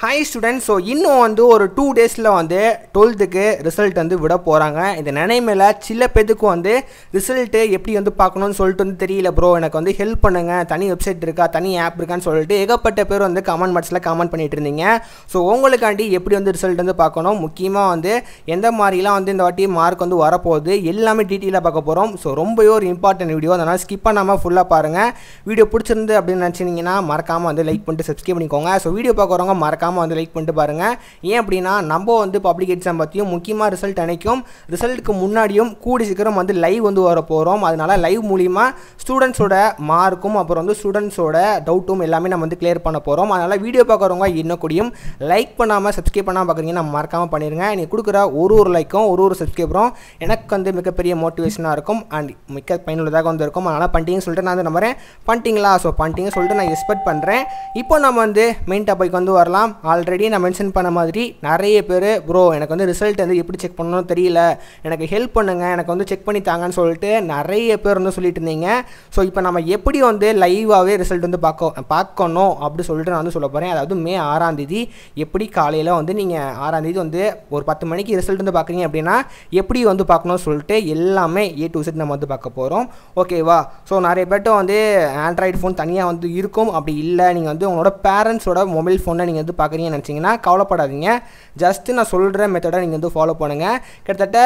Hi students. So இன்னும் வந்து ஒரு 2 டேஸில் வந்து 12க்கு ரிசல்ட் வந்து விட போகிறாங்க. இந்த நினைமையில் சில பேருக்கு வந்து ரிசல்ட்டு எப்படி வந்து பார்க்கணுன்னு சொல்லிட்டு வந்து தெரியல ப்ரோ, எனக்கு வந்து ஹெல்ப் பண்ணுங்கள், தனி வெப்சைட் இருக்கா, தனி ஆப் இருக்கான்னு சொல்லிட்டு ஏகப்பட்ட பேர் வந்து கமெண்ட் பாக்ஸில் கமெண்ட் பண்ணிட்டு இருந்தீங்க. ஸோ உங்களுக்காண்டி எப்படி வந்து ரிசல்ட் வந்து பார்க்கணும், முக்கியமாக வந்து எந்த மாதிரிலாம் வந்து இந்த வாட்டி மார்க் வந்து வரப்போகுது எல்லாமே டீட்டெயிலாக பார்க்க போகிறோம். ஸோ ரொம்பவே ஒரு இம்பார்ட்டன்ட் வீடியோ, அதனால் ஸ்கிப் பண்ணாமல் ஃபுல்லாக பாருங்கள். வீடியோ பிடிச்சிருந்து அப்படின்னு நினச்சிங்கன்னா மறக்காமல் வந்து லைக் பண்ணிட்டு சப்ஸ்கிரைப் பண்ணிக்கோங்க. ஸோ வீடியோ பார்க்குறவங்க மறக்காமல் வந்து லைக் பண்ணிட்டு பாருங்கள். ஏன் அப்படின்னா நம்ம வந்து பப்ளிக் எக்ஸாம் பற்றியும் முக்கியமாக ரிசல்ட் அன்னைக்கும் ரிசல்ட்டுக்கு முன்னாடியும் கூடி சீக்கிரம் வந்து லைவ் வந்து வர போகிறோம். அதனால லைவ் மூலிமா ஸ்டூடெண்ட்ஸோட மார்க்கும் அப்புறம் வந்து ஸ்டூடெண்ட்ஸோட டவுட்டும் எல்லாமே நம்ம வந்து கிளியர் பண்ண போகிறோம். அதனால் வீடியோ பார்க்குறவங்க இன்னும் கூடியும் லைக் பண்ணாமல் சப்ஸ்கிரைப் பண்ணாமல் பார்க்குறீங்கன்னா மறக்காமல் பண்ணிடுங்க. நீங்கள் கொடுக்குற ஒரு லைக்கும் ஒரு சப்ஸ்கிரைபரும் எனக்கு வந்து மிகப்பெரிய மோட்டிவேஷனாக இருக்கும் அண்ட் மிக பயனுள்ளதாக வந்து இருக்கும். அதனால் பண்ணிட்டீங்கன்னு சொல்லிட்டு நான் வந்து நம்புறேன். பண்ணிட்டீங்களா? ஸோ பண்ணிட்டீங்கன்னு சொல்லிட்டு நான் எக்ஸ்பெக்ட் பண்ணுறேன். இப்போ நம்ம வந்து மெயின் டாபிக் வந்து வரலாம். ஆல்ரெடி நான் மென்ஷன் பண்ண மாதிரி நிறைய பேர் ப்ரோ எனக்கு வந்து ரிசல்ட் வந்து எப்படி செக் பண்ணணும்னு தெரியல, எனக்கு ஹெல்ப் பண்ணுங்கள், எனக்கு வந்து செக் பண்ணி தாங்கன்னு சொல்லிட்டு நிறைய பேர் வந்து சொல்லிட்டு இருந்தீங்க. ஸோ இப்போ நம்ம எப்படி வந்து லைவாகவே ரிசல்ட் வந்து பார்க்கணும் அப்படி சொல்லிட்டு நான் வந்து சொல்ல போகிறேன். அதாவது மே 6ஆம் தேதி எப்படி காலையில் வந்து நீங்கள் 6ஆம் தேதி வந்து ஒரு 10 மணிக்கு ரிசல்ட் வந்து பார்க்குறீங்க அப்படின்னா எப்படி வந்து பார்க்கணும்னு சொல்லிட்டு எல்லாமே A to Z நம்ம வந்து பார்க்க போகிறோம். ஓகேவா? ஸோ நிறைய பேர்ட்ட வந்து ஆண்ட்ராய்டு ஃபோன் தனியாக வந்து இருக்கும். அப்படி இல்லை, நீங்கள் வந்து உங்களோட பேரண்ட்ஸோட மொபைல் ஃபோனை நீங்கள் வந்து பார்க்குறீங்கன்னு நினச்சிங்கன்னா கவலைப்படாதீங்க. ஜஸ்ட்டு நான் சொல்கிற மெத்தடை நீங்கள் வந்து ஃபாலோ பண்ணுங்கள். கிட்டத்தட்ட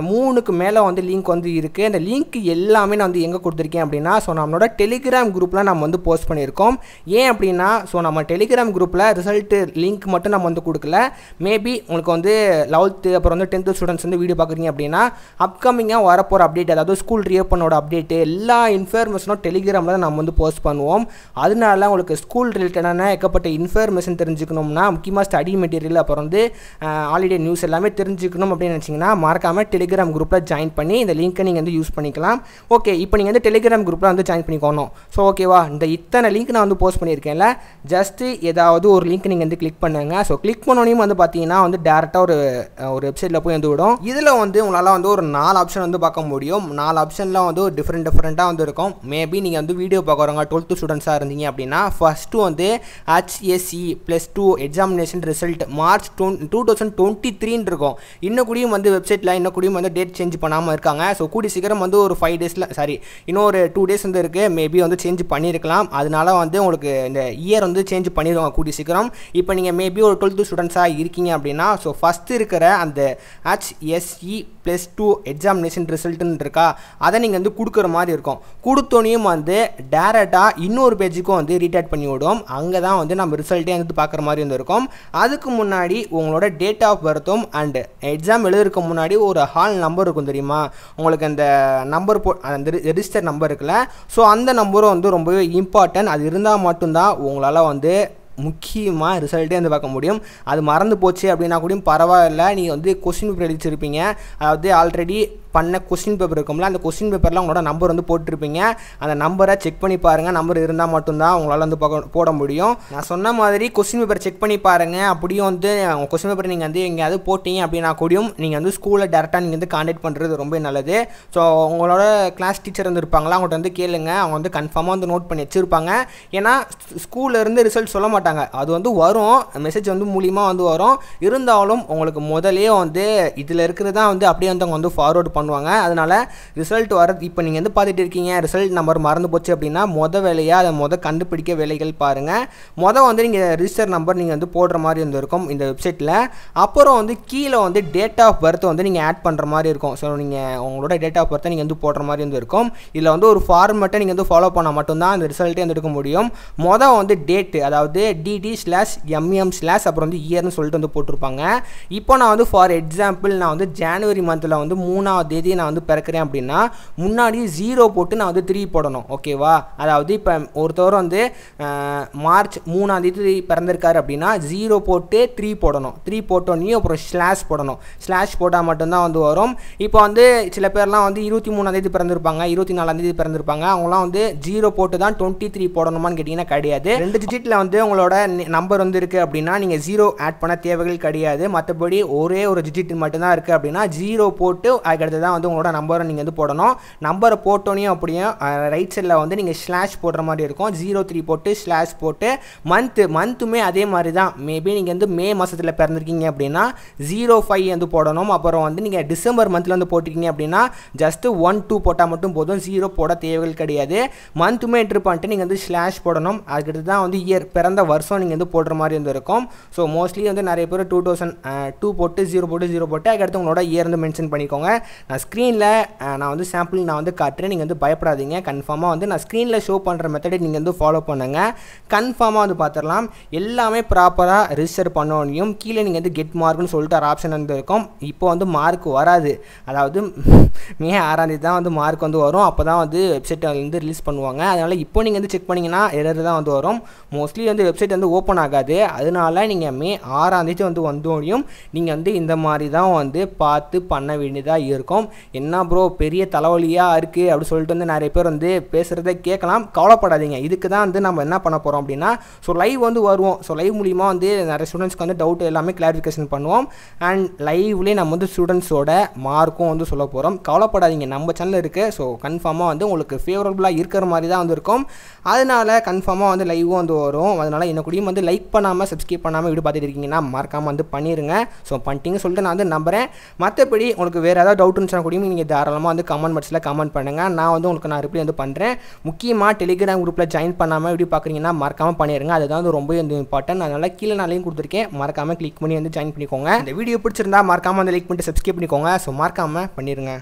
3க்கு மேலே வந்து லிங்க் வந்து இருக்குது. அந்த லிங்க் எல்லாமே நான் வந்து எங்கே கொடுத்துருக்கேன் அப்படின்னா, ஸோ நம்மளோட டெலிகிராம் குரூப்பில் நம்ம வந்து போஸ்ட் பண்ணியிருக்கோம். ஏன் அப்படின்னா, ஸோ நம்ம டெலிகிராம் குரூப்பில் ரிசல்ட்டு லிங்க் மட்டும் நம்ம வந்து கொடுக்கல. மேபி உங்களுக்கு வந்து 11th அப்புறம் வந்து 10th ஸ்டூடெண்ட்ஸ் வந்து வீடியோ பார்க்குறீங்க அப்படின்னா அப்கமிங்காக வரப்போகிற அப்டேட், அதாவது ஸ்கூல் ரீஓப்பனோட அப்டேட்டு எல்லா இன்ஃபர்மேஷனும் டெலிகிராமில் தான் நம்ம வந்து போஸ்ட் பண்ணுவோம். அதனால உங்களுக்கு ஸ்கூல் ரிலேட்டடான ஏகப்பட்ட இன்ஃபர்மேஷன் தெரிஞ்சுக்கணும்னா, முக்கியமாக ஸ்டடி மெட்டீரியல் அப்புறம் வந்து ஹாலிடே நியூஸ் எல்லாமே தெரிஞ்சுக்கணும் அப்படின்னு நினச்சிங்கன்னா மறக்காமல் டெலிகிராம் குரூப்பில் ஜாயின் பண்ணி இந்த லிங்க்கை நீங்கள் வந்து யூஸ் பண்ணிக்கலாம். ஓகே, இப்போ நீங்கள் வந்து டெலிகிராம் குரூப்பில் வந்து ஜாயின் பண்ணிக்கணும். ஸோ ஓகேவா, இத்தனை லிங்க் நான் வந்து போஸ்ட் பண்ணியிருக்கேன்ல, ஜஸ்ட்டு ஏதாவது ஒரு லிங்க் நீங்கள் வந்து கிளிக் பண்ணுங்கள். ஸோ கிளிக் பண்ணோனையும் வந்து பார்த்தீங்கன்னா வந்து டேரெக்டாக ஒரு வெப்சைட்டில் போய் வந்து விடும். இதில் வந்து உங்களால் வந்து ஒரு 4 ஆப்ஷன் வந்து பார்க்க முடியும். 4 ஆப்ஷன்லாம் வந்து ஒரு டிஃப்ரெண்ட்டாக வந்து இருக்கும். மேபி நீங்கள் வந்து வீடியோ பார்க்குறவங்க 12th ஸ்டூடெண்ட்ஸாக இருந்தீங்க அப்படின்னா ஃபஸ்ட்டு வந்து HSE +2 எக்ஸாமினேஷன் ரிசல்ட் மார்ச் 2023 இருக்கும். இன்னும் கூடியும் வந்து வெப்சைட்டில் இன்னும் கூடியும் வந்து டேட் சேஞ்ச் பண்ணாமல் இருக்காங்க. ஸோ கூடி சீக்கிரம் வந்து ஒரு 5 டேஸில் இன்னும் ஒரு 2 டேஸ் வந்து இருக்குது. மேபி வந்து சேஞ்ச் பண்ணியிருக்கலாம். அதனால வந்து உங்களுக்கு இந்த இயர் வந்து சேஞ்ச் பண்ணிடுவாங்க கூடி சீக்கிரம். இப்போ நீங்கள் மேபி ஒரு 12th ஸ்டூடெண்ட்ஸாக இருக்கீங்க அப்படின்னா ஸோ ஃபஸ்ட்டு இருக்கிற அந்த HSE +2 எக்ஸாமினேஷன் ரிசல்ட்டுன்னு இருக்கா, அதை நீங்கள் வந்து கொடுக்குற மாதிரி இருக்கும். கொடுத்தோனையும் வந்து டேரெக்டாக இன்னொரு பேஜுக்கும் வந்து ரீடைட் பண்ணி விடும். அங்கே தான் வந்து நம்ம ரிசல்ட்டே வந்து பார்க்குற மாதிரி வந்து இருக்கும். அதுக்கு முன்னாடி உங்களோட டேட் ஆஃப் பர்த்தும் அண்டு எக்ஸாம் எழுதுறதுக்கு முன்னாடி ஒரு ஹால் நம்பர் இருக்கும் தெரியுமா, உங்களுக்கு அந்த நம்பர் அந்த ரெஜிஸ்டர் நம்பர் இருக்குல்ல, ஸோ அந்த நம்பரும் வந்து ரொம்பவே இம்பார்ட்டன்ட். அது இருந்தால் மட்டும்தான் உங்களால் வந்து முக்கியமாக ரிசல்ட்டே வந்து பார்க்க முடியும். அது மறந்து போச்சு அப்படின்னா கூட பரவாயில்ல, நீங்கள் வந்து கொஸ்டின் பேப்பர் எழுதிச்சிருப்பீங்க, அதாவது ஆல்ரெடி பண்ண கொஸ்டின் பேப்பர் இருக்கும்ல, அந்த கொஸ்டின் பேப்பரில் உங்களோட நம்பர் வந்து போட்டிருப்பீங்க. அந்த நம்பரை செக் பண்ணி பாருங்கள். நம்பர் இருந்தால் மட்டும்தான் உங்களால் வந்து போட முடியும். நான் சொன்ன மாதிரி கொஸ்டின் பேப்பர் செக் பண்ணி பாருங்கள். அப்படியும் வந்து உங்கள் கொஸ்டின் பேப்பர் நீங்கள் வந்து எங்கேயாவது போட்டிங்க அப்படின்னா கூடயும் நீங்கள் வந்து ஸ்கூலில் டேரெக்டாக நீங்கள் வந்து கான்டாக்ட் பண்ணுறது ரொம்ப நல்லது. ஸோ உங்களோட கிளாஸ் டீச்சர் வந்து இருப்பாங்களா, அவங்கள்ட்ட வந்து கேளுங்க. அவங்க வந்து கன்ஃபார்மாக வந்து நோட் பண்ணி வச்சுருப்பாங்க. ஏன்னா ஸ்கூல்லேருந்து ரிசல்ட் சொல்ல மாட்டாங்க, அது வந்து வரும், மெசேஜ் வந்து மூலியமாக வந்து வரும். இருந்தாலும் உங்களுக்கு முதலே வந்து இதில் இருக்கிறது தான் வந்து அப்படியே வந்து அவங்க வந்து ஃபார்வர்டு பண்ணுவாங்க. அதனால ரிசல்ட் வரது இப்போ நீங்கள் வந்து பார்த்துட்டு இருக்கீங்க, ரிசல்ட் நம்பர் மறந்து போச்சு அப்படின்னா வேலையாக அதை கண்டுபிடிக்க வேலைகள் பாருங்கள். வந்து நீங்கள் ரிஜிஸ்டர் நம்பர் நீங்கள் வந்து போடுற மாதிரி வந்து இருக்கும் இந்த வெப்சைட்டில். அப்புறம் வந்து கீழே வந்து டேட் ஆஃப் பர்த் வந்து நீங்கள் ஆட் பண்ணுற மாதிரி இருக்கும். ஸோ நீங்கள் உங்களோட டேட் ஆஃப் பர்த்தை நீங்கள் வந்து போடுற மாதிரி வந்து இருக்கும். இதில் வந்து ஒரு ஃபார்மெட்டை நீங்கள் வந்து ஃபாலோ பண்ணால் மட்டும்தான் அந்த ரிசல்ட்டே வந்து எடுக்க முடியும். வந்து டேட்டு, அதாவது DD/MM/ அப்புறம் வந்து இயர்னு சொல்லிட்டு வந்து போட்டிருப்பாங்க. இப்போ நான் வந்து ஃபார் எக்ஸாம்பிள் நான் வந்து ஜனவரி மந்தில் வந்து 3ஆம் தேதி நான் வந்து பிறக்கிறேன் அப்படின்னா முன்னாடி 0 போட்டு நான் வந்து 3 போடணும். ஓகேவா? அதாவது இப்போ ஒருத்தவர் வந்து மார்ச் 3ஆம் தேதி பிறந்திருக்காரு அப்படின்னா 0 போட்டு 3 போடணும். 3 போட்டோன்னே அப்புறம் ஸ்லாஷ் போடணும். ஸ்லாஷ் போட்டால் மட்டும்தான் வந்து வரும். இப்போ வந்து சில பேர்லாம் வந்து 23ஆம் தேதி பிறந்திருப்பாங்க, 24ஆம் தேதி பிறந்திருப்பாங்க. அவங்களாம் வந்து 0 போட்டு தான் 23 போடணுமான்னு கேட்டிங்கன்னா கிடையாது. 2 டிஜிட்டில் வந்து உங்களோட நம்பர் வந்து இருக்குது அப்படின்னா நீங்கள் 0 ஆட் பண்ண தேவைகள் கிடையாது. மற்றபடி ஒரே ஒரு டிஜிட் மட்டும்தான் இருக்குது அப்படின்னா 0 போட்டு அதுக்கடுத்து தான் வந்து உங்களோட நம்பரை நீங்கள் வந்து போடணும். நம்பரை போட்டோன்னே அப்படியே ரைட் சைடில் வந்து நீங்கள் ஸ்லாஷ் போடுற மாதிரி இருக்கும். 03 போட்டு ஸ்லாஷ் போட்டு மந்த்துமே அதே மாதிரி தான். மேபி நீங்கள் வந்து மே மாதத்தில் பிறந்திருக்கீங்க அப்படின்னா 05 வந்து போடணும். அப்புறம் வந்து நீங்கள் டிசம்பர் மந்தில் வந்து போட்டிருக்கீங்க அப்படின்னா ஜஸ்ட்டு 1-2 போட்டால் மட்டும் போதும், 0 போட தேவைகள் கிடையாது. மந்த்துமே என்ட்ரு பண்ணிட்டு நீங்கள் வந்து ஸ்லாஷ் போடணும். அதுக்கடுத்து தான் வந்து இயர் பிறந்த வருஷம் நீங்கள் வந்து போடுற மாதிரி வந்து இருக்கும். ஸோ மோஸ்ட்லி வந்து நிறைய பேர் 2002 போட்டு 0 போட்டு அதுக்கடுத்து உங்களோட இயர் வந்து மென்ஷன் பண்ணிக்கோங்க. நான் ஸ்க்ரீனில் நான் வந்து சாம்பிள் நான் வந்து காட்டுறேன், நீங்கள் வந்து பயப்படாதீங்க. கன்ஃபார்மாக வந்து நான் ஸ்க்ரீனில் ஷோ பண்ணுற மெத்தடை நீங்கள் வந்து ஃபாலோ பண்ணுங்கள். கன்ஃபார்மாக வந்து பார்த்துடலாம். எல்லாமே ப்ராப்பராக ரிஜிஸ்டர் பண்ணோன்னையும் கீழே நீங்கள் வந்து கெட் மார்க்னு சொல்லிட்டு ஒரு ஆப்ஷன் வந்து இருக்கும். இப்போ வந்து மார்க் வராது, அதாவது மே 6ஆம் தேதி தான் வந்து மார்க் வந்து வரும். அப்போ தான் வந்து வெப்சைட் வந்து ரிலீஸ் பண்ணுவாங்க. அதனால் இப்போ நீங்கள் வந்து செக் பண்ணிங்கன்னா எரர் தான் வந்து வரும். மோஸ்ட்லி வந்து வெப்சைட் வந்து ஓப்பன் ஆகாது. அதனால நீங்கள் மே 6ஆம் தேதி வந்து வந்தோடையும் நீங்கள் வந்து இந்த மாதிரி தான் வந்து பார்த்து பண்ண வேண்டியதாக இருக்கும். என்ன ப்ரோ பெரிய தலைவலியாக இருக்குது அப்படி சொல்லிட்டு வந்து நிறைய பேர் வந்து பேசுகிறத கேட்கலாம். கவலைப்படாதீங்க. இதுக்கு தான் வந்து நம்ம என்ன பண்ண போகிறோம் அப்படின்னா, ஸோ லைவ் வந்து வருவோம். ஸோ லைவ் மூலிமா வந்து நிறைய ஸ்டூடெண்ட்ஸ்க்கு வந்து டவுட் எல்லாமே கிளாரிஃபிகேஷன் பண்ணுவோம். அண்ட் லைவ்லேயே நம்ம வந்து ஸ்டூடெண்ட்ஸோட மார்க்கும் வந்து சொல்ல போகிறோம். கவலைப்படாதீங்க, நம்ம சேனல் இருக்குது. ஸோ கன்ஃபார்மாக வந்து உங்களுக்கு ஃபேவரபுளாக இருக்கிற மாதிரி தான் வந்து இருக்கும். அதனால் கன்ஃபார்மாக வந்து லைவும் வந்து வரும். அதனால் என்ன கூடயும் வந்து லைக் பண்ணாமல் சப்ஸ்கிரைப் பண்ணாமல் வீடியோ பார்த்துட்டு இருக்கீங்கன்னா மறக்காமல் வந்து பண்ணிடுங்க. ஸோ பண்ணிட்டீங்கன்னு சொல்லிட்டு நான் வந்து நம்புகிறேன். மற்றபடி உங்களுக்கு வேறு ஏதாவது டவுட் இருந்துச்சுன்னா கூடயும் நீங்கள் தாராளமாக வந்து கமெண்ட் பாக்ஸில் கமெண்ட் பண்ணுங்கள். நான் வந்து உங்களுக்கு நான் ரிப்ளை வந்து பண்ணுறேன். முக்கியமாக டெலிகிராம் குரூப்பில் ஜாயின் பண்ணாமல் வீடியோ பார்க்குறீங்கன்னா மறக்காமல் பண்ணிடுங்க. அதுதான் வந்து ரொம்ப வந்து இம்பார்ட்டன்ட். அதனால் கீழே நான் லிங்க் கொடுத்துருக்கேன், மறக்காமல் கிளிக் பண்ணி வந்து ஜாயின் பண்ணிக்கோங்க. இந்த வீடியோ பிடிச்சிருந்தா மறக்காமல் வந்து லைக் பண்ணிட்டு சப்ஸ்கிரைப் பண்ணிக்கோங்க. ஸோ மறக்காமல் பண்ணிடுங்க.